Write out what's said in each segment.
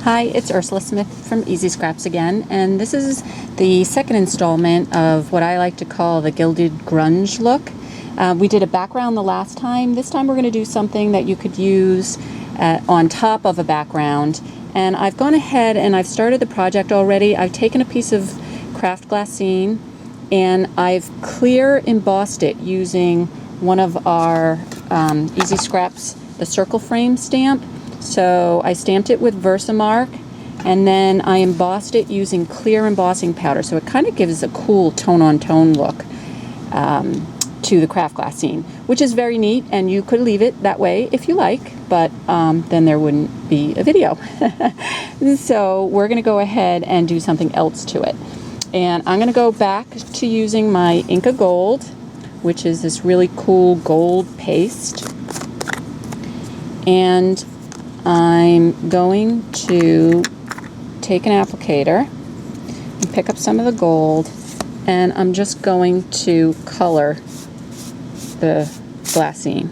Hi, it's Ursula Smith from Easy Scraps again, and this is the second installment of what I like to call the Gilded Grunge look. We did a background the last time. This time we're going to do something that you could use on top of a background. And I've gone ahead and I've started the project already. I've taken a piece of Kraft Glassine and I've clear embossed it using one of our Easy Scraps, the circle frame stamp. So I stamped it with Versamark and then I embossed it using clear embossing powder. So it kind of gives a cool tone-on-tone look to the Kraft Glassine, which is very neat, and you could leave it that way if you like, but then there wouldn't be a video. So we're going to go ahead and do something else to it. And I'm going to go back to using my Inka Gold, which is this really cool gold paste. And I'm going to take an applicator and pick up some of the gold, and I'm just going to color the glassine.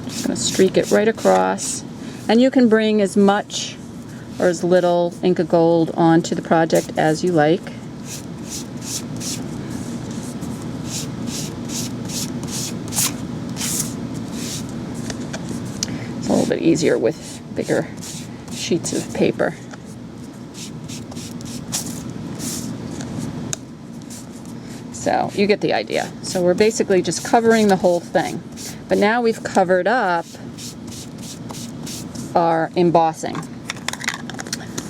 Just going to streak it right across, and you can bring as much or as little Inka Gold onto the project as you like. It's a little bit easier with bigger sheets of paper. So you get the idea. So we're basically just covering the whole thing. But now we've covered up our embossing.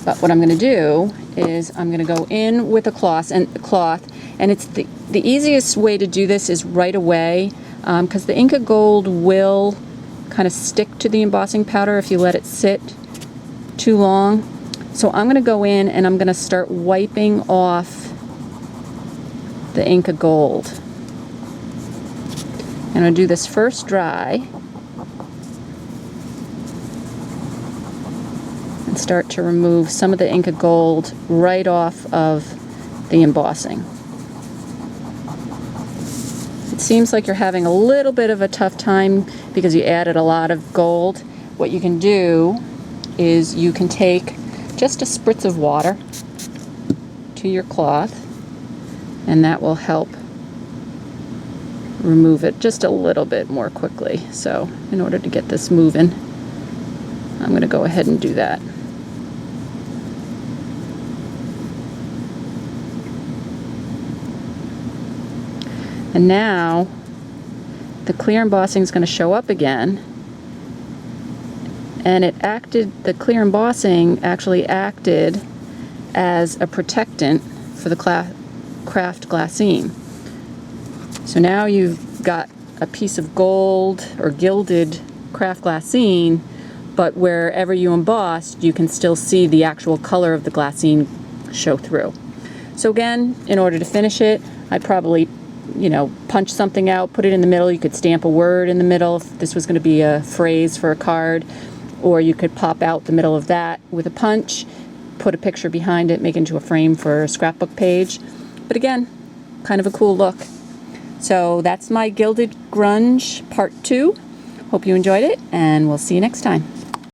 But what I'm going to do is I'm going to go in with a cloth, and it's the easiest way to do this is right away, because the Inka Gold will kind of stick to the embossing powder if you let it sit too long. So I'm going to go in and I'm going to start wiping off the Inka Gold. And I'll do this first dry and start to remove some of the Inka Gold right off of the embossing. It seems like you're having a little bit of a tough time because you added a lot of gold. What you can do is you can take just a spritz of water to your cloth, and that will help remove it just a little bit more quickly. So in order to get this moving, I'm going to go ahead and do that. And now the clear embossing is going to show up again, and the clear embossing actually acted as a protectant for the Kraft Glassine. So now you've got a piece of gold or gilded Kraft Glassine, but wherever you embossed, you can still see the actual color of the glassine show through. So again, in order to finish it, I'd probably punch something out, put it in the middle. You could stamp a word in the middle if this was going to be a phrase for a card, or you could pop out the middle of that with a punch, put a picture behind it, make it into a frame for a scrapbook page. But again, kind of a cool look. So that's my Gilded Grunge Part 2. Hope you enjoyed it, and we'll see you next time.